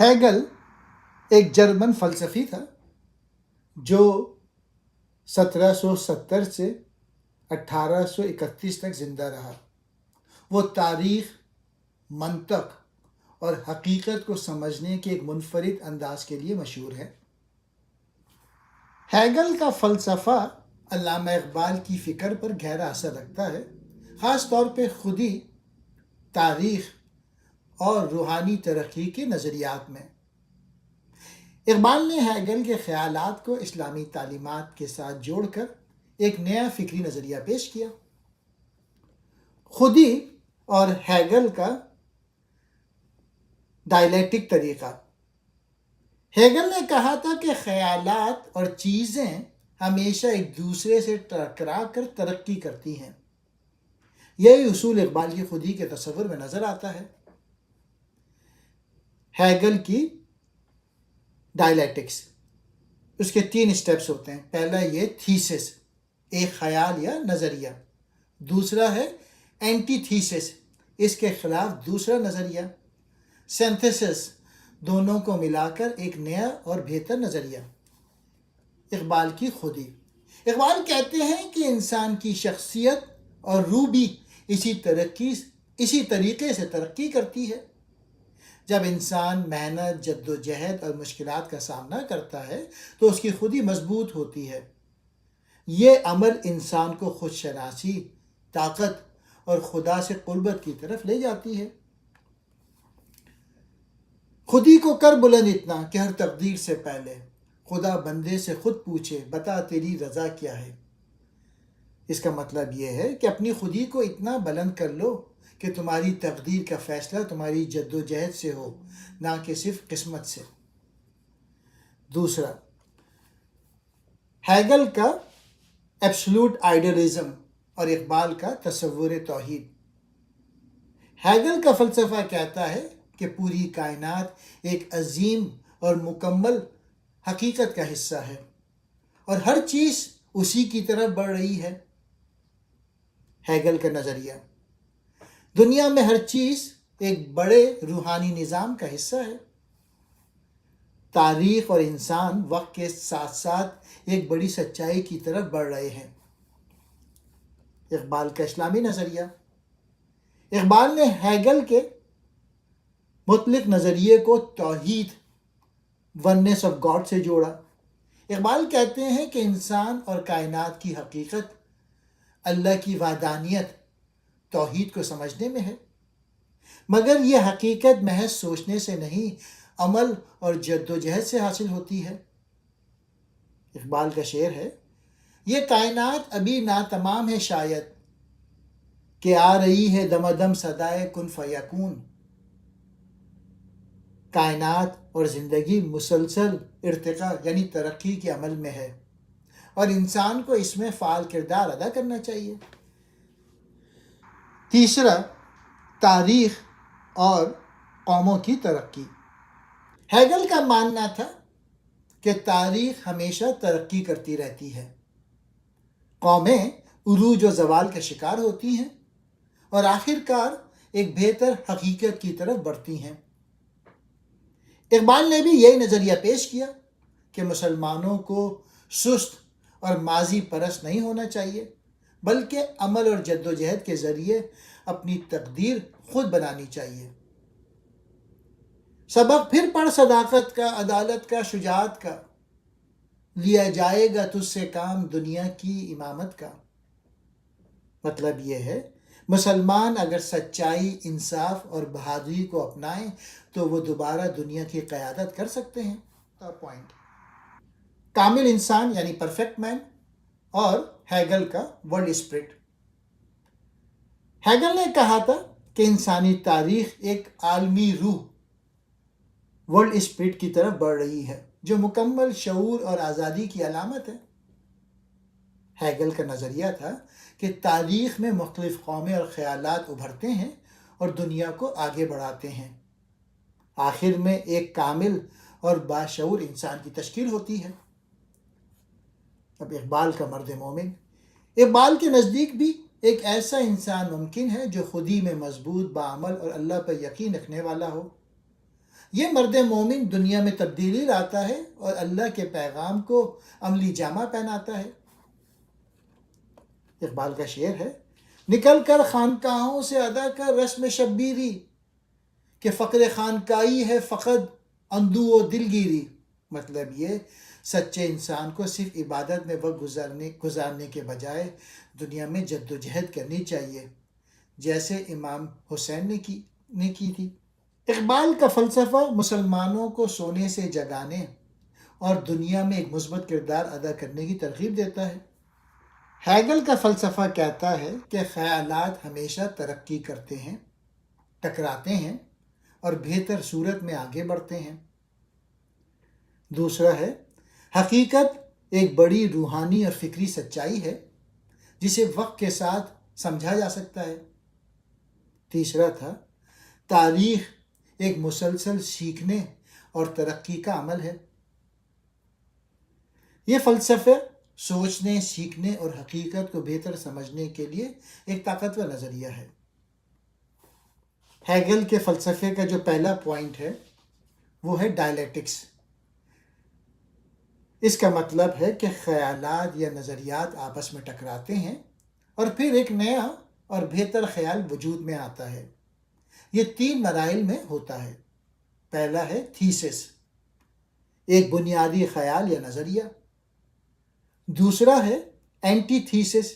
Hegel ایک German فلسفی تھا جو 1770 سے 1831 تک زندہ رہا۔ وہ تاریخ، منطق اور حقیقت کو سمجھنے کے ایک منفرد انداز کے لیے مشہور ہے۔ ہیگل کا فلسفہ علامہ اقبال کی فکر پر گہرا اثر رکھتا ہے، خاص طور پہ خودی، تاریخ اور روحانی ترقی کے نظریات میں۔ اقبال نے ہیگل کے خیالات کو اسلامی تعلیمات کے ساتھ جوڑ کر ایک نیا فکری نظریہ پیش کیا۔ خودی اور ہیگل کا ڈائلیکٹک طریقہ۔ ہیگل نے کہا تھا کہ خیالات اور چیزیں ہمیشہ ایک دوسرے سے ٹکرا کر ترقی کرتی ہیں۔ یہی اصول اقبال کی خودی کے تصور میں نظر آتا ہے۔ ہیگل کی ڈائلیکٹکس، اس کے 3 سٹیپس ہوتے ہیں۔ پہلا یہ تھیسس، ایک خیال یا نظریہ۔ دوسرا ہے اینٹی تھیسس، اس کے خلاف دوسرا نظریہ۔ سینتھسس، دونوں کو ملا کر ایک نیا اور بہتر نظریہ۔ اقبال کی خودی۔ اقبال کہتے ہیں کہ انسان کی شخصیت اور روح بھی اسی طریقے سے ترقی کرتی ہے۔ جب انسان محنت، جد و جہد اور مشکلات کا سامنا کرتا ہے تو اس کی خودی مضبوط ہوتی ہے۔ یہ عمل انسان کو خود شناسی، طاقت اور خدا سے قربت کی طرف لے جاتی ہے۔ خودی کو کر بلند اتنا کہ ہر تقدیر سے پہلے خدا بندے سے خود پوچھے، بتا تیری رضا کیا ہے۔ اس کا مطلب یہ ہے کہ اپنی خودی کو اتنا بلند کر لو کہ تمہاری تقدیر کا فیصلہ تمہاری جد و جہد سے ہو، نہ کہ صرف قسمت سے۔ دوسرا، ہیگل کا ایبسولوٹ آئیڈیلزم اور اقبال کا تصور توحید۔ ہیگل کا فلسفہ کہتا ہے کہ پوری کائنات ایک عظیم اور مکمل حقیقت کا حصہ ہے اور ہر چیز اسی کی طرف بڑھ رہی ہے۔ ہیگل کا نظریہ، دنیا میں ہر چیز ایک بڑے روحانی نظام کا حصہ ہے۔ تاریخ اور انسان وقت کے ساتھ ساتھ ایک بڑی سچائی کی طرف بڑھ رہے ہیں۔ اقبال کا اسلامی نظریہ۔ اقبال نے ہیگل کے مطلق نظریے کو توحید، وننس آف گاڈ سے جوڑا۔ اقبال کہتے ہیں کہ انسان اور کائنات کی حقیقت اللہ کی وحدانیت، توحید کو سمجھنے میں ہے، مگر یہ حقیقت محض سوچنے سے نہیں، عمل اور جد و جہد سے حاصل ہوتی ہے۔ اقبال کا شعر ہے، یہ کائنات ابھی ناتمام ہے شاید، کہ آ رہی ہے دمادم صدائے کن فیکون۔ کائنات اور زندگی مسلسل ارتقاء یعنی ترقی کے عمل میں ہے اور انسان کو اس میں فعال کردار ادا کرنا چاہیے۔ تیسرا، تاریخ اور قوموں کی ترقی۔ ہیگل کا ماننا تھا کہ تاریخ ہمیشہ ترقی کرتی رہتی ہے۔ قومیں عروج و زوال کا شکار ہوتی ہیں اور آخر کار ایک بہتر حقیقت کی طرف بڑھتی ہیں۔ اقبال نے بھی یہی نظریہ پیش کیا کہ مسلمانوں کو سست اور ماضی پرست نہیں ہونا چاہیے، بلکہ عمل اور جد و جہد کے ذریعے اپنی تقدیر خود بنانی چاہیے۔ سبق پھر پڑھ صداقت کا، عدالت کا، شجاعت کا، لیا جائے گا تجھ سے کام دنیا کی امامت کا۔ مطلب یہ ہے، مسلمان اگر سچائی، انصاف اور بہادری کو اپنائیں تو وہ دوبارہ دنیا کی قیادت کر سکتے ہیں۔ پوائنٹ، کامل انسان یعنی پرفیکٹ مین اور ہیگل کا ورلڈ اسپرٹ۔ ہیگل نے کہا تھا کہ انسانی تاریخ ایک عالمی روح، ورلڈ اسپرٹ کی طرف بڑھ رہی ہے جو مکمل شعور اور آزادی کی علامت ہے۔ ہیگل کا نظریہ تھا کہ تاریخ میں مختلف قومیں اور خیالات ابھرتے ہیں اور دنیا کو آگے بڑھاتے ہیں۔ آخر میں ایک کامل اور باشعور انسان کی تشکیل ہوتی ہے۔ اب اقبال کا مرد مومن۔ اقبال کے نزدیک بھی ایک ایسا انسان ممکن ہے جو خودی میں مضبوط، باعمل اور اللہ پر یقین رکھنے والا ہو۔ یہ مرد مومن دنیا میں تبدیلی لاتا ہے اور اللہ کے پیغام کو عملی جامہ پہناتا ہے۔ اقبال کا شعر ہے، نکل کر خانقاہوں سے ادا کر رسم شبیری، کہ فقر خانقاہی ہے فقط اندو و دلگیری۔ مطلب یہ سچے انسان کو صرف عبادت میں وقت گزارنے کے بجائے دنیا میں جد و جہد کرنی چاہیے، جیسے امام حسین نے کی تھی۔ اقبال کا فلسفہ مسلمانوں کو سونے سے جگانے اور دنیا میں ایک مثبت کردار ادا کرنے کی ترغیب دیتا ہے۔ ہیگل کا فلسفہ کہتا ہے کہ خیالات ہمیشہ ترقی کرتے ہیں، ٹکراتے ہیں اور بہتر صورت میں آگے بڑھتے ہیں۔ دوسرا ہے، حقیقت ایک بڑی روحانی اور فکری سچائی ہے جسے وقت کے ساتھ سمجھا جا سکتا ہے۔ تیسرا تھا، تاریخ ایک مسلسل سیکھنے اور ترقی کا عمل ہے۔ یہ فلسفہ سوچنے، سیکھنے اور حقیقت کو بہتر سمجھنے کے لیے ایک طاقتور نظریہ ہے۔ ہیگل کے فلسفے کا جو پہلا پوائنٹ ہے وہ ہے ڈائلیکٹکس۔ اس کا مطلب ہے کہ خیالات یا نظریات آپس میں ٹکراتے ہیں اور پھر ایک نیا اور بہتر خیال وجود میں آتا ہے۔ یہ 3 مراحل میں ہوتا ہے۔ پہلا ہے تھیسس، ایک بنیادی خیال یا نظریہ۔ دوسرا ہے اینٹی تھیسس،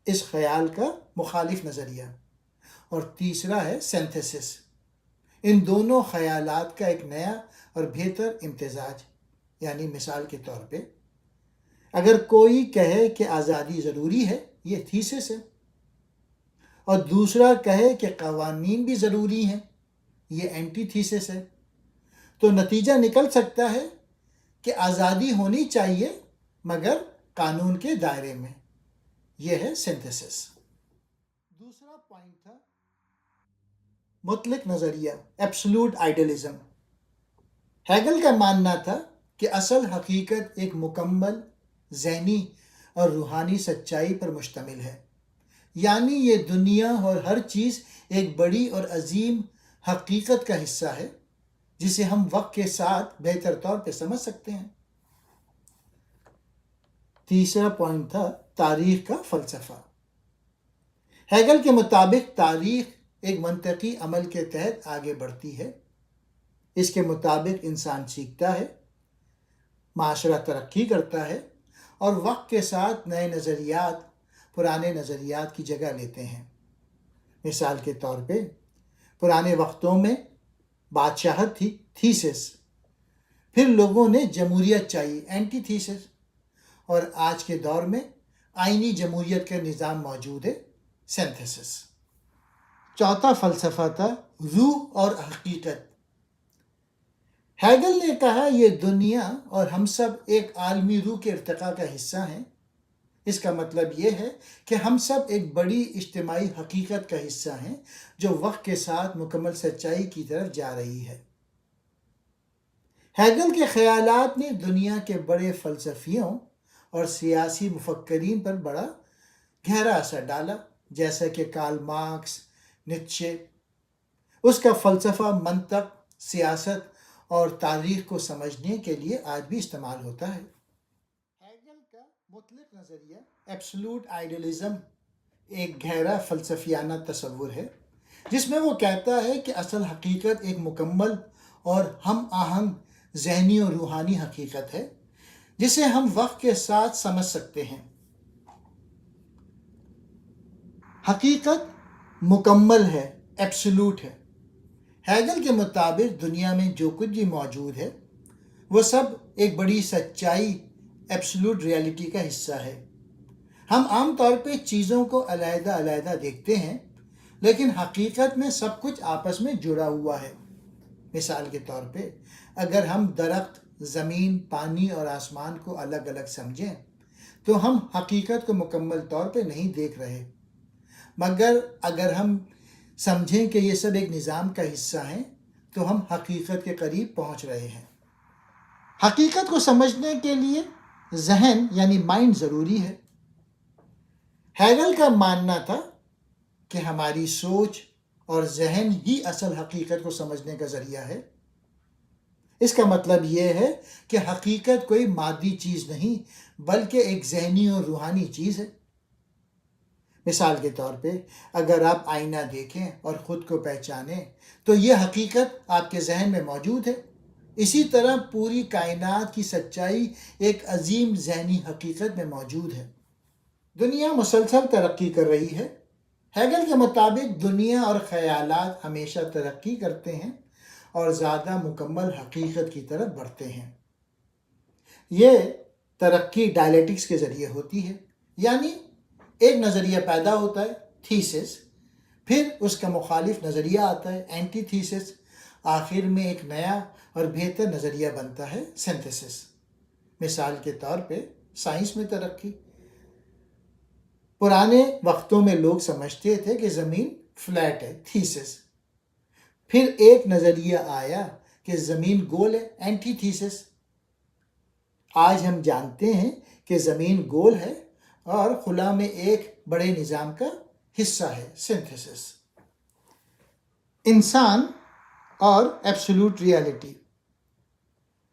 اس خیال کا مخالف نظریہ۔ اور تیسرا ہے سینتھیسس، ان دونوں خیالات کا ایک نیا اور بہتر امتزاج۔ یعنی مثال کے طور پہ اگر کوئی کہے کہ آزادی ضروری ہے، یہ تھیسس ہے، اور دوسرا کہے کہ قوانین بھی ضروری ہیں، یہ اینٹی تھیسس ہے، تو نتیجہ نکل سکتا ہے کہ آزادی ہونی چاہیے مگر قانون کے دائرے میں۔ یہ ہے سینتھیسس۔ دوسرا پوائنٹ تھا مطلق نظریہ، ایبسولوٹ آئیڈیلزم۔ ہیگل کا ماننا تھا کہ اصل حقیقت ایک مکمل ذہنی اور روحانی سچائی پر مشتمل ہے، یعنی یہ دنیا اور ہر چیز ایک بڑی اور عظیم حقیقت کا حصہ ہے جسے ہم وقت کے ساتھ بہتر طور پہ سمجھ سکتے ہیں۔ تیسرا پوائنٹ تھا تاریخ کا فلسفہ۔ ہیگل کے مطابق تاریخ ایک منطقی عمل کے تحت آگے بڑھتی ہے۔ اس کے مطابق انسان سیکھتا ہے، معاشرہ ترقی کرتا ہے اور وقت کے ساتھ نئے نظریات پرانے نظریات کی جگہ لیتے ہیں۔ مثال کے طور پہ پرانے وقتوں میں بادشاہت تھی، تھیسس، پھر لوگوں نے جمہوریت چاہی، اینٹی تھیسس، اور آج کے دور میں آئینی جمہوریت کا نظام موجود ہے، سینتھیسس۔ چوتھا فلسفہ تھا روح اور حقیقت۔ ہیگل نے کہا یہ دنیا اور ہم سب ایک عالمی روح کے ارتقاء کا حصہ ہیں۔ اس کا مطلب یہ ہے کہ ہم سب ایک بڑی اجتماعی حقیقت کا حصہ ہیں جو وقت کے ساتھ مکمل سچائی کی طرف جا رہی ہے۔ ہیگل کے خیالات نے دنیا کے بڑے فلسفیوں اور سیاسی مفکرین پر بڑا گہرا اثر ڈالا، جیسا کہ کارل مارکس، نیتشے۔ اس کا فلسفہ منطق، سیاست اور تاریخ کو سمجھنے کے لیے آج بھی استعمال ہوتا ہے۔ ہیگل کا مطلق نظریہ، ایبسولوٹ آئیڈیلزم، ایک گہرا فلسفیانہ تصور ہے جس میں وہ کہتا ہے کہ اصل حقیقت ایک مکمل اور ہم آہنگ ذہنی اور روحانی حقیقت ہے جسے ہم وقت کے ساتھ سمجھ سکتے ہیں۔ حقیقت مکمل ہے، ایبسولوٹ ہے۔ ہیگل کے مطابق دنیا میں جو کچھ بھی موجود ہے وہ سب ایک بڑی سچائی، ایبسولوٹ ریالٹی کا حصہ ہے۔ ہم عام طور پہ چیزوں کو علیحدہ علیحدہ دیکھتے ہیں، لیکن حقیقت میں سب کچھ آپس میں جڑا ہوا ہے۔ مثال کے طور پہ اگر ہم درخت، زمین، پانی اور آسمان کو الگ الگ سمجھیں تو ہم حقیقت کو مکمل طور پہ نہیں دیکھ رہے، مگر اگر ہم سمجھیں کہ یہ سب ایک نظام کا حصہ ہیں تو ہم حقیقت کے قریب پہنچ رہے ہیں۔ حقیقت کو سمجھنے کے لیے ذہن یعنی مائنڈ ضروری ہے۔ ہیگل کا ماننا تھا کہ ہماری سوچ اور ذہن ہی اصل حقیقت کو سمجھنے کا ذریعہ ہے۔ اس کا مطلب یہ ہے کہ حقیقت کوئی مادی چیز نہیں بلکہ ایک ذہنی اور روحانی چیز ہے۔ مثال کے طور پہ اگر آپ آئینہ دیکھیں اور خود کو پہچانیں تو یہ حقیقت آپ کے ذہن میں موجود ہے۔ اسی طرح پوری کائنات کی سچائی ایک عظیم ذہنی حقیقت میں موجود ہے۔ دنیا مسلسل ترقی کر رہی ہے۔ ہیگل کے مطابق دنیا اور خیالات ہمیشہ ترقی کرتے ہیں اور زیادہ مکمل حقیقت کی طرف بڑھتے ہیں۔ یہ ترقی ڈائلیکٹکس کے ذریعے ہوتی ہے، یعنی ایک نظریہ پیدا ہوتا ہے تھیسس، پھر اس کا مخالف نظریہ آتا ہے اینٹی تھیسس، آخر میں ایک نیا اور بہتر نظریہ بنتا ہے سنتھسس۔ مثال کے طور پہ سائنس میں ترقی۔ پرانے وقتوں میں لوگ سمجھتے تھے کہ زمین فلیٹ ہے تھیسس، پھر ایک نظریہ آیا کہ زمین گول ہے اینٹی تھیسس۔ آج ہم جانتے ہیں کہ زمین گول ہے اور خلا میں ایک بڑے نظام کا حصہ ہے سنتھسس۔ انسان اور ایبسولوٹ ریالٹی۔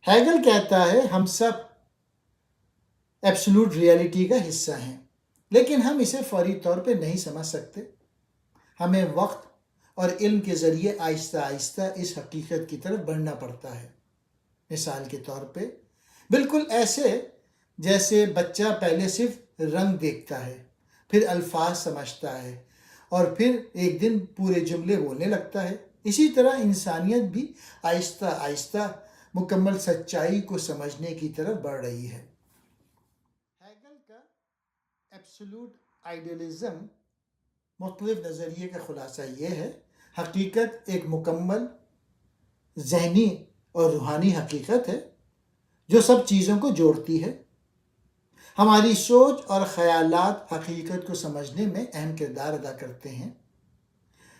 ہیگل کہتا ہے ہم سب ایبسولوٹ ریالٹی کا حصہ ہیں، لیکن ہم اسے فوری طور پہ نہیں سمجھ سکتے۔ ہمیں وقت اور علم کے ذریعے آہستہ آہستہ اس حقیقت کی طرف بڑھنا پڑتا ہے۔ مثال کے طور پہ بالکل ایسے جیسے بچہ پہلے صرف رنگ دیکھتا ہے، پھر الفاظ سمجھتا ہے اور پھر ایک دن پورے جملے بولنے لگتا ہے، اسی طرح انسانیت بھی آہستہ آہستہ مکمل سچائی کو سمجھنے کی طرف بڑھ رہی ہے۔ ہیگل کا ایبسولوٹ آئیڈیلزم مختلف نظریے کا خلاصہ یہ ہے: حقیقت ایک مکمل ذہنی اور روحانی حقیقت ہے جو سب چیزوں کو جوڑتی ہے۔ ہماری سوچ اور خیالات حقیقت کو سمجھنے میں اہم کردار ادا کرتے ہیں۔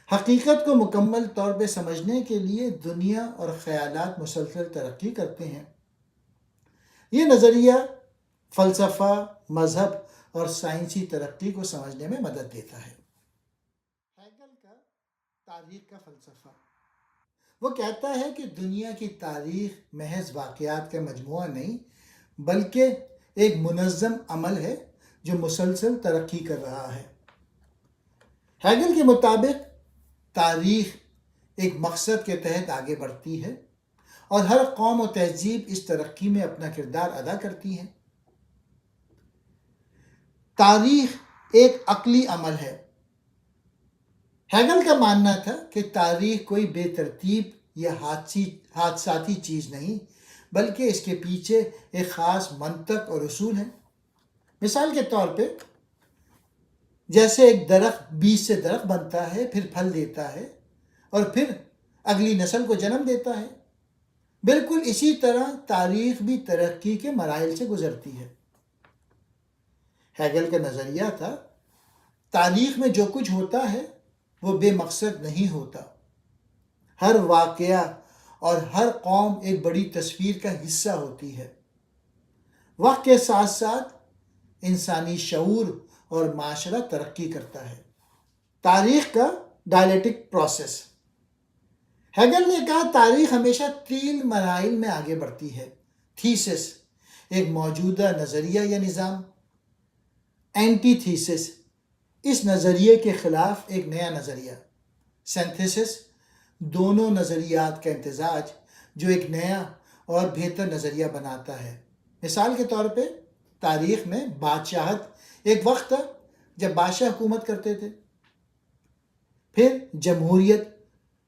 حقیقت کو مکمل طور پہ سمجھنے کے لیے دنیا اور خیالات مسلسل ترقی کرتے ہیں۔ یہ نظریہ فلسفہ، مذہب اور سائنسی ترقی کو سمجھنے میں مدد دیتا ہے۔ ہیگل کا تاریخ کا فلسفہ۔ وہ کہتا ہے کہ دنیا کی تاریخ محض واقعات کا مجموعہ نہیں بلکہ ایک منظم عمل ہے جو مسلسل ترقی کر رہا ہے۔ ہیگل کے مطابق تاریخ ایک مقصد کے تحت آگے بڑھتی ہے اور ہر قوم و تہذیب اس ترقی میں اپنا کردار ادا کرتی ہے۔ تاریخ ایک عقلی عمل ہے۔ ہیگل کا ماننا تھا کہ تاریخ کوئی بے ترتیب یا حادثاتی چیز نہیں بلکہ اس کے پیچھے ایک خاص منطق اور اصول ہے۔ مثال کے طور پہ جیسے ایک درخت بیج سے درخت بنتا ہے، پھر پھل دیتا ہے اور پھر اگلی نسل کو جنم دیتا ہے، بالکل اسی طرح تاریخ بھی ترقی کے مراحل سے گزرتی ہے۔ ہیگل کا نظریہ تھا تاریخ میں جو کچھ ہوتا ہے وہ بے مقصد نہیں ہوتا۔ ہر واقعہ اور ہر قوم ایک بڑی تصویر کا حصہ ہوتی ہے۔ وقت کے ساتھ ساتھ انسانی شعور اور معاشرہ ترقی کرتا ہے۔ تاریخ کا ڈائلیکٹک پروسیس۔ ہیگل نے کہا تاریخ ہمیشہ 3 مراحل میں آگے بڑھتی ہے: تھیسس، ایک موجودہ نظریہ یا نظام; اینٹی تھیسس، اس نظریے کے خلاف ایک نیا نظریہ; سنتھسس، دونوں نظریات کا امتزاج جو ایک نیا اور بہتر نظریہ بناتا ہے۔ مثال کے طور پہ تاریخ میں بادشاہت ایک وقت تھا جب بادشاہ حکومت کرتے تھے، پھر جمہوریت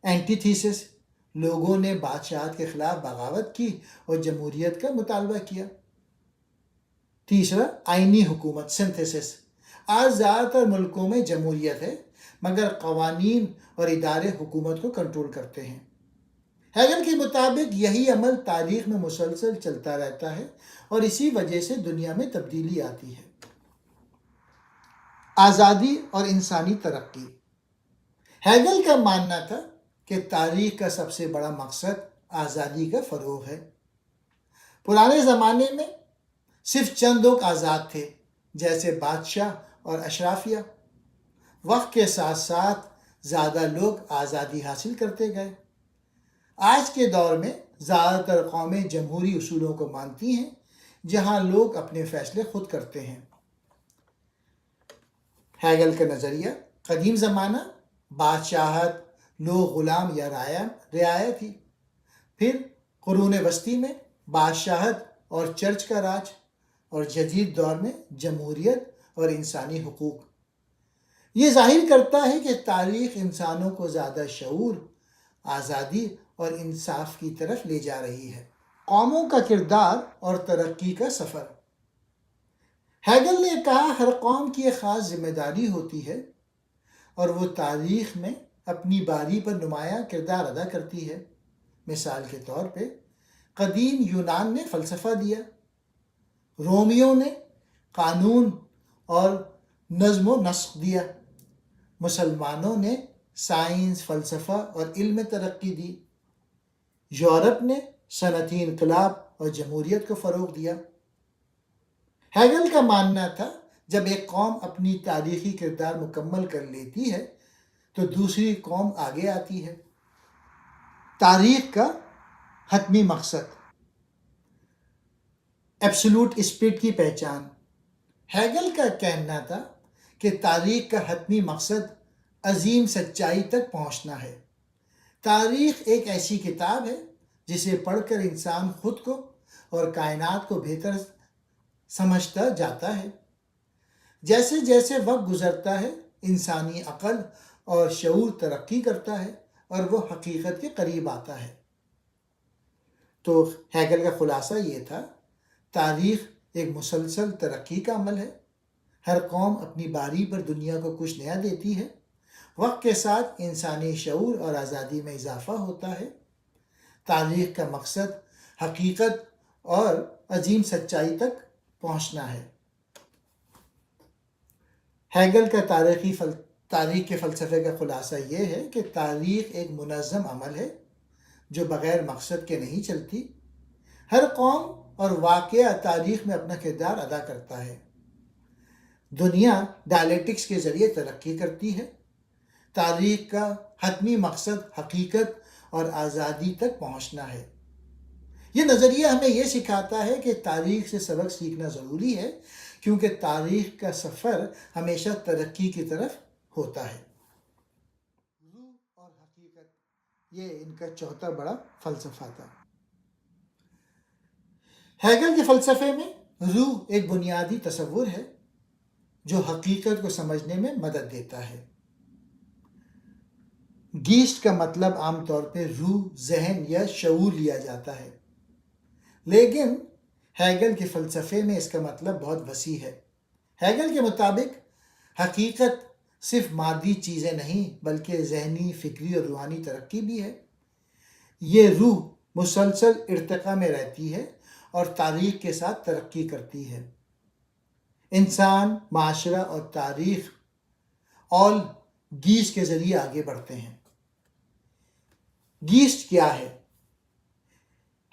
اینٹی تھیسس، لوگوں نے بادشاہت کے خلاف بغاوت کی اور جمہوریت کا مطالبہ کیا۔ تیسرا آئینی حکومت سنتھسس، آج زیادہ تر ملکوں میں جمہوریت ہے مگر قوانین اور ادارے حکومت کو کنٹرول کرتے ہیں۔ ہیگل کے مطابق یہی عمل تاریخ میں مسلسل چلتا رہتا ہے اور اسی وجہ سے دنیا میں تبدیلی آتی ہے۔ آزادی اور انسانی ترقی۔ ہیگل کا ماننا تھا کہ تاریخ کا سب سے بڑا مقصد آزادی کا فروغ ہے۔ پرانے زمانے میں صرف چند لوگ آزاد تھے جیسے بادشاہ اور اشرافیہ۔ وقت کے ساتھ ساتھ زیادہ لوگ آزادی حاصل کرتے گئے۔ آج کے دور میں زیادہ تر قومیں جمہوری اصولوں کو مانتی ہیں جہاں لوگ اپنے فیصلے خود کرتے ہیں۔ ہیگل کا نظریہ: قدیم زمانہ بادشاہت، لوگ غلام یا رعایا تھی۔ پھر قرون وسطی میں بادشاہت اور چرچ کا راج، اور جدید دور میں جمہوریت اور انسانی حقوق۔ یہ ظاہر کرتا ہے کہ تاریخ انسانوں کو زیادہ شعور، آزادی اور انصاف کی طرف لے جا رہی ہے۔ قوموں کا کردار اور ترقی کا سفر۔ ہیگل نے کہا ہر قوم کی ایک خاص ذمہ داری ہوتی ہے اور وہ تاریخ میں اپنی باری پر نمایاں کردار ادا کرتی ہے۔ مثال کے طور پہ قدیم یونان نے فلسفہ دیا، رومیوں نے قانون اور نظم و نسق دیا، مسلمانوں نے سائنس، فلسفہ اور علم میں ترقی دی، یورپ نے صنعتی انقلاب اور جمہوریت کو فروغ دیا۔ ہیگل کا ماننا تھا جب ایک قوم اپنی تاریخی کردار مکمل کر لیتی ہے تو دوسری قوم آگے آتی ہے۔ تاریخ کا حتمی مقصد۔ ایبسولوٹ اسپرٹ کی پہچان۔ ہیگل کا کہنا تھا کہ تاریخ کا حتمی مقصد عظیم سچائی تک پہنچنا ہے۔ تاریخ ایک ایسی کتاب ہے جسے پڑھ کر انسان خود کو اور کائنات کو بہتر سمجھتا جاتا ہے۔ جیسے جیسے وقت گزرتا ہے انسانی عقل اور شعور ترقی کرتا ہے اور وہ حقیقت کے قریب آتا ہے۔ تو ہیگل کا خلاصہ یہ تھا: تاریخ ایک مسلسل ترقی کا عمل ہے۔ ہر قوم اپنی باری پر دنیا کو کچھ نیا دیتی ہے۔ وقت کے ساتھ انسانی شعور اور آزادی میں اضافہ ہوتا ہے۔ تاریخ کا مقصد حقیقت اور عظیم سچائی تک پہنچنا ہے۔ ہیگل کا تاریخ کے فلسفے کا خلاصہ یہ ہے کہ تاریخ ایک منظم عمل ہے جو بغیر مقصد کے نہیں چلتی۔ ہر قوم اور واقعہ تاریخ میں اپنا کردار ادا کرتا ہے۔ دنیا ڈائلیکٹکس کے ذریعے ترقی کرتی ہے۔ تاریخ کا حتمی مقصد حقیقت اور آزادی تک پہنچنا ہے۔ یہ نظریہ ہمیں یہ سکھاتا ہے کہ تاریخ سے سبق سیکھنا ضروری ہے کیونکہ تاریخ کا سفر ہمیشہ ترقی کی طرف ہوتا ہے۔ روح اور حقیقت، یہ ان کا چوتھا بڑا فلسفہ تھا۔ ہیگل کے فلسفے میں روح ایک بنیادی تصور ہے جو حقیقت کو سمجھنے میں مدد دیتا ہے۔ گیسٹ کا مطلب عام طور پہ روح، ذہن یا شعور لیا جاتا ہے، لیکن ہیگل کے فلسفے میں اس کا مطلب بہت وسیع ہے۔ ہیگل کے مطابق حقیقت صرف مادی چیزیں نہیں بلکہ ذہنی، فکری اور روحانی ترقی بھی ہے۔ یہ روح مسلسل ارتقاء میں رہتی ہے اور تاریخ کے ساتھ ترقی کرتی ہے۔ انسان، معاشرہ اور تاریخ آل گیسٹ کے ذریعے آگے بڑھتے ہیں۔ گیسٹ کیا ہے؟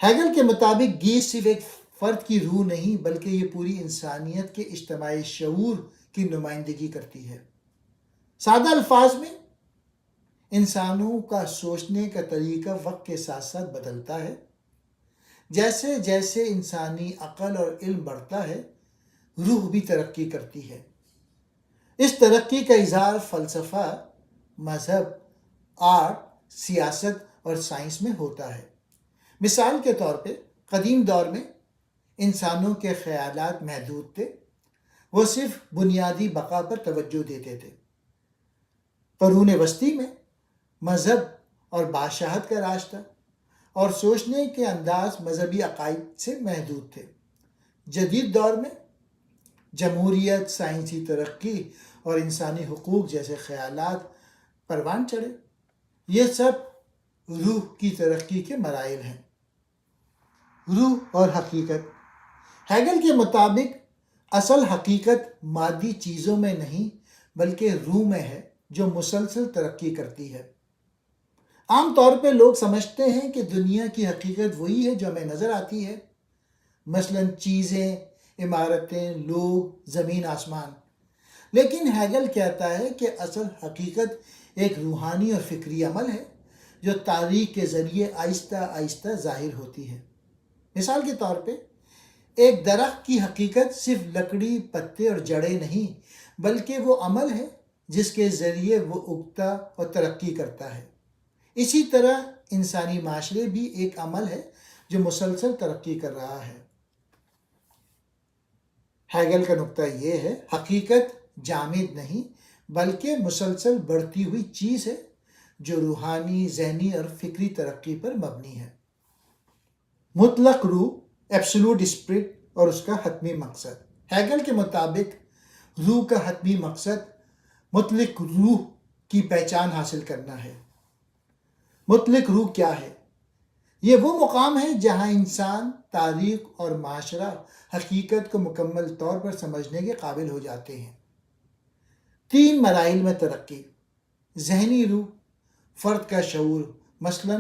ہیگل کے مطابق گیسٹ صرف ایک فرد کی روح نہیں بلکہ یہ پوری انسانیت کے اجتماعی شعور کی نمائندگی کرتی ہے۔ سادہ الفاظ میں انسانوں کا سوچنے کا طریقہ وقت کے ساتھ ساتھ بدلتا ہے۔ جیسے جیسے انسانی عقل اور علم بڑھتا ہے، روح بھی ترقی کرتی ہے۔ اس ترقی کا اظہار فلسفہ، مذہب، آرٹ، سیاست اور سائنس میں ہوتا ہے۔ مثال کے طور پہ قدیم دور میں انسانوں کے خیالات محدود تھے، وہ صرف بنیادی بقا پر توجہ دیتے تھے۔ قرون وسطی میں مذہب اور بادشاہت کا راج تھا اور سوچنے کے انداز مذہبی عقائد سے محدود تھے۔ جدید دور میں جمہوریت، سائنسی ترقی اور انسانی حقوق جیسے خیالات پروان چڑھے۔ یہ سب روح کی ترقی کے مراحل ہیں۔ روح اور حقیقت۔ ہیگل کے مطابق اصل حقیقت مادی چیزوں میں نہیں بلکہ روح میں ہے جو مسلسل ترقی کرتی ہے۔ عام طور پہ لوگ سمجھتے ہیں کہ دنیا کی حقیقت وہی ہے جو ہمیں نظر آتی ہے، مثلاً چیزیں، عمارتیں، لوگ، زمین، آسمان۔ لیکن ہیگل کہتا ہے کہ اصل حقیقت ایک روحانی اور فکری عمل ہے جو تاریخ کے ذریعے آہستہ آہستہ ظاہر ہوتی ہے۔ مثال کے طور پہ ایک درخت کی حقیقت صرف لکڑی، پتے اور جڑیں نہیں، بلکہ وہ عمل ہے جس کے ذریعے وہ اگتا اور ترقی کرتا ہے۔ اسی طرح انسانی معاشرے بھی ایک عمل ہے جو مسلسل ترقی کر رہا ہے۔ ہیگل کا نقطہ یہ ہے، حقیقت جامد نہیں بلکہ مسلسل بڑھتی ہوئی چیز ہے جو روحانی، ذہنی اور فکری ترقی پر مبنی ہے۔ مطلق روح، ایبسولوٹ اسپرٹ اور اس کا حتمی مقصد۔ ہیگل کے مطابق روح کا حتمی مقصد مطلق روح کی پہچان حاصل کرنا ہے۔ مطلق روح کیا ہے؟ یہ وہ مقام ہے جہاں انسان، تاریخ اور معاشرہ حقیقت کو مکمل طور پر سمجھنے کے قابل ہو جاتے ہیں۔ 3 مراحل میں ترقی: ذہنی روح، فرد کا شعور، مثلا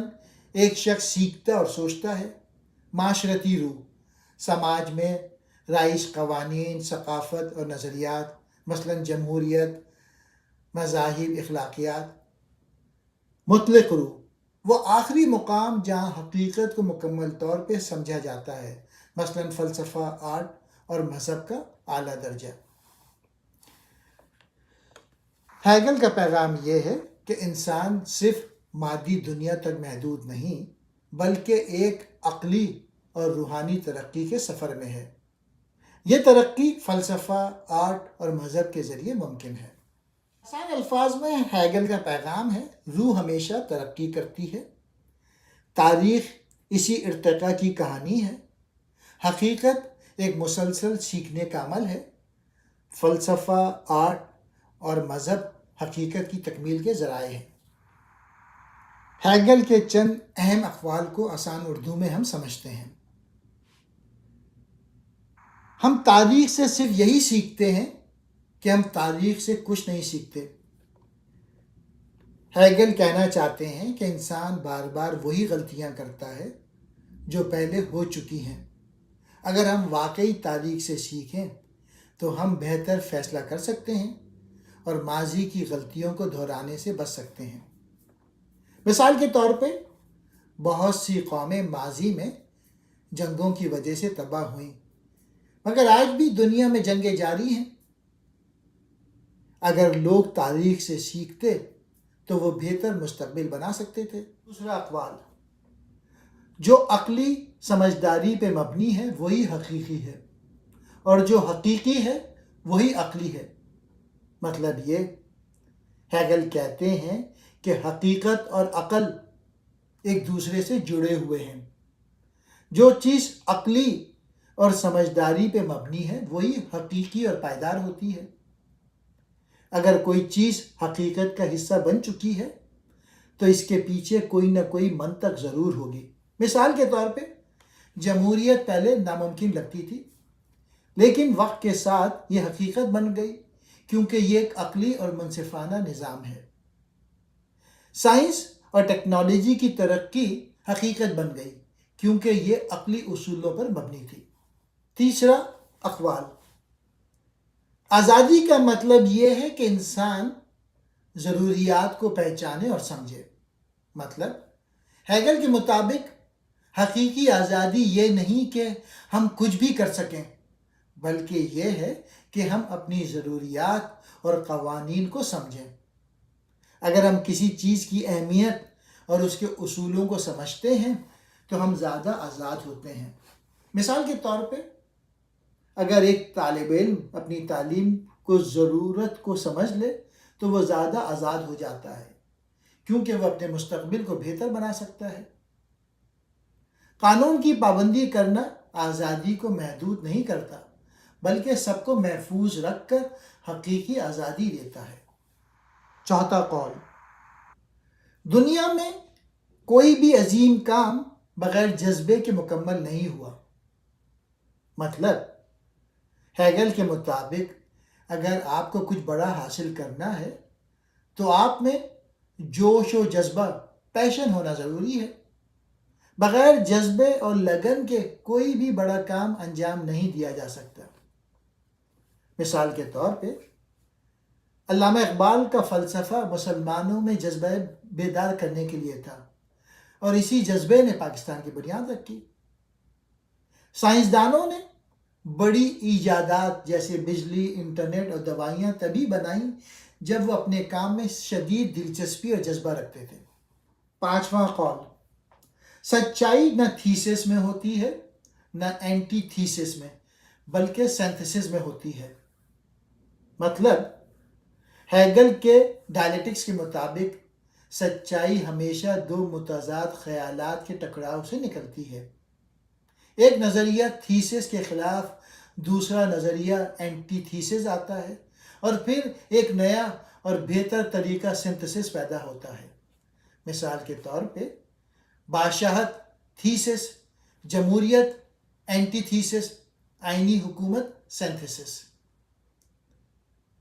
ایک شخص سیکھتا اور سوچتا ہے۔ معاشرتی روح، سماج میں رائج قوانین، ثقافت اور نظریات، مثلا جمہوریت، مذاہب، اخلاقیات۔ مطلق روح، وہ آخری مقام جہاں حقیقت کو مکمل طور پہ سمجھا جاتا ہے، مثلا فلسفہ، آرٹ اور مذہب کا اعلیٰ درجہ۔ ہیگل کا پیغام یہ ہے کہ انسان صرف مادی دنیا تک محدود نہیں، بلکہ ایک عقلی اور روحانی ترقی کے سفر میں ہے۔ یہ ترقی فلسفہ، آرٹ اور مذہب کے ذریعے ممکن ہے۔ آسان الفاظ میں ہیگل کا پیغام ہے، روح ہمیشہ ترقی کرتی ہے، تاریخ اسی ارتقاء کی کہانی ہے، حقیقت ایک مسلسل سیکھنے کا عمل ہے، فلسفہ، آرٹ اور مذہب حقیقت کی تکمیل کے ذرائع ہیں۔ ہیگل کے چند اہم اقوال کو آسان اردو میں ہم سمجھتے ہیں۔ ہم تاریخ سے صرف یہی سیکھتے ہیں کہ ہم تاریخ سے کچھ نہیں سیکھتے۔ ہیگل کہنا چاہتے ہیں کہ انسان بار بار وہی غلطیاں کرتا ہے جو پہلے ہو چکی ہیں۔ اگر ہم واقعی تاریخ سے سیکھیں تو ہم بہتر فیصلہ کر سکتے ہیں اور ماضی کی غلطیوں کو دہرانے سے بچ سکتے ہیں۔ مثال کے طور پہ بہت سی قومیں ماضی میں جنگوں کی وجہ سے تباہ ہوئیں، مگر آج بھی دنیا میں جنگیں جاری ہیں۔ اگر لوگ تاریخ سے سیکھتے تو وہ بہتر مستقبل بنا سکتے تھے۔ دوسرا اقوال، جو عقلی سمجھداری پہ مبنی ہے وہی حقیقی ہے، اور جو حقیقی ہے وہی عقلی ہے۔ مطلب یہ، ہیگل کہتے ہیں کہ حقیقت اور عقل ایک دوسرے سے جڑے ہوئے ہیں۔ جو چیز عقلی اور سمجھداری پہ مبنی ہے وہی حقیقی اور پائیدار ہوتی ہے۔ اگر کوئی چیز حقیقت کا حصہ بن چکی ہے تو اس کے پیچھے کوئی نہ کوئی منطق ضرور ہوگی۔ مثال کے طور پہ جمہوریت پہلے ناممکن لگتی تھی، لیکن وقت کے ساتھ یہ حقیقت بن گئی کیونکہ یہ ایک عقلی اور منصفانہ نظام ہے۔ سائنس اور ٹیکنالوجی کی ترقی حقیقت بن گئی کیونکہ یہ عقلی اصولوں پر مبنی تھی۔ تیسرا اقوال، آزادی کا مطلب یہ ہے کہ انسان ضروریات کو پہچانے اور سمجھے۔ مطلب ہیگل کے مطابق حقیقی آزادی یہ نہیں کہ ہم کچھ بھی کر سکیں، بلکہ یہ ہے کہ ہم اپنی ضروریات اور قوانین کو سمجھیں۔ اگر ہم کسی چیز کی اہمیت اور اس کے اصولوں کو سمجھتے ہیں تو ہم زیادہ آزاد ہوتے ہیں۔ مثال کے طور پہ اگر ایک طالب علم اپنی تعلیم کو ضرورت کو سمجھ لے تو وہ زیادہ آزاد ہو جاتا ہے کیونکہ وہ اپنے مستقبل کو بہتر بنا سکتا ہے۔ قانون کی پابندی کرنا آزادی کو محدود نہیں کرتا بلکہ سب کو محفوظ رکھ کر حقیقی آزادی دیتا ہے۔ چوتھا قول، دنیا میں کوئی بھی عظیم کام بغیر جذبے کے مکمل نہیں ہوا۔ مطلب ہیگل کے مطابق اگر آپ کو کچھ بڑا حاصل کرنا ہے تو آپ میں جوش و جذبہ، پیشن ہونا ضروری ہے۔ بغیر جذبے اور لگن کے کوئی بھی بڑا کام انجام نہیں دیا جا سکتا۔ مثال کے طور پہ علامہ اقبال کا فلسفہ مسلمانوں میں جذبہ بیدار کرنے کے لیے تھا، اور اسی جذبے نے پاکستان کی بنیاد رکھی۔ سائنسدانوں نے بڑی ایجادات جیسے بجلی، انٹرنیٹ اور دوائیاں تبھی بنائیں جب وہ اپنے کام میں شدید دلچسپی اور جذبہ رکھتے تھے۔ پانچواں قول، سچائی نہ تھیسس میں ہوتی ہے نہ اینٹی تھیسس میں، بلکہ سینتھسس میں ہوتی ہے۔ مطلب ہیگل کے ڈائلیکٹکس کے مطابق سچائی ہمیشہ دو متضاد خیالات کے ٹکراؤ سے نکلتی ہے۔ ایک نظریہ تھیسس کے خلاف دوسرا نظریہ اینٹی تھیسس آتا ہے، اور پھر ایک نیا اور بہتر طریقہ سنتھسس پیدا ہوتا ہے۔ مثال کے طور پہ بادشاہت تھیسس، جمہوریت اینٹی تھیسس، آئینی حکومت سینتھسس۔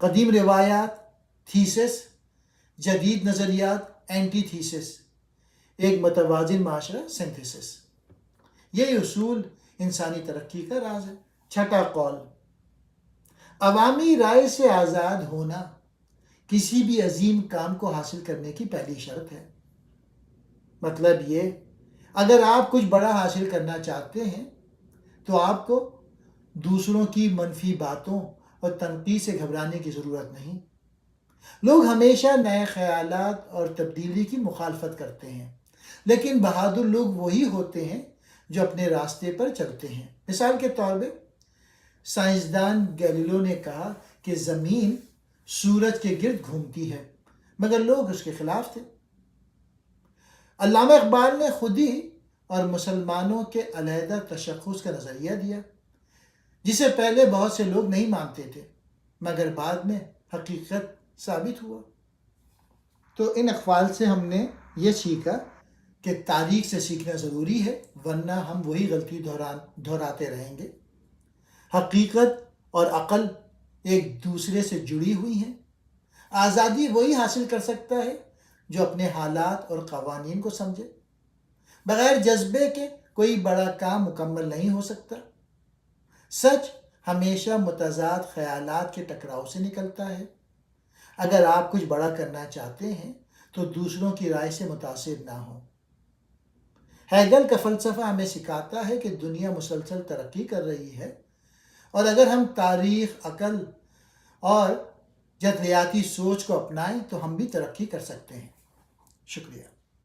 قدیم روایات تھیسس، جدید نظریات اینٹی تھیسس، ایک متوازن معاشرہ سینتھسس۔ یہ اصول انسانی ترقی کا راز ہے۔ چھٹا قول، عوامی رائے سے آزاد ہونا کسی بھی عظیم کام کو حاصل کرنے کی پہلی شرط ہے۔ مطلب یہ، اگر آپ کچھ بڑا حاصل کرنا چاہتے ہیں تو آپ کو دوسروں کی منفی باتوں اور تنقید سے گھبرانے کی ضرورت نہیں۔ لوگ ہمیشہ نئے خیالات اور تبدیلی کی مخالفت کرتے ہیں، لیکن بہادر لوگ وہی ہوتے ہیں جو اپنے راستے پر چلتے ہیں۔ مثال کے طور پہ سائنسدان گیلیلیو نے کہا کہ زمین سورج کے گرد گھومتی ہے، مگر لوگ اس کے خلاف تھے۔ علامہ اقبال نے خودی اور مسلمانوں کے علیحدہ تشخص کا نظریہ دیا، جسے پہلے بہت سے لوگ نہیں مانتے تھے، مگر بعد میں حقیقت ثابت ہوا۔ تو ان اقوال سے ہم نے یہ سیکھا کہ تاریخ سے سیکھنا ضروری ہے، ورنہ ہم وہی غلطی دہراتے رہیں گے۔ حقیقت اور عقل ایک دوسرے سے جڑی ہوئی ہیں۔ آزادی وہی حاصل کر سکتا ہے جو اپنے حالات اور قوانین کو سمجھے۔ بغیر جذبے کے کوئی بڑا کام مکمل نہیں ہو سکتا۔ سچ ہمیشہ متضاد خیالات کے ٹکراؤ سے نکلتا ہے۔ اگر آپ کچھ بڑا کرنا چاہتے ہیں تو دوسروں کی رائے سے متاثر نہ ہوں۔ ہیگل کا فلسفہ ہمیں سکھاتا ہے کہ دنیا مسلسل ترقی کر رہی ہے، اور اگر ہم تاریخ، عقل اور جدلیاتی سوچ کو اپنائیں تو ہم بھی ترقی کر سکتے ہیں۔ شکریہ۔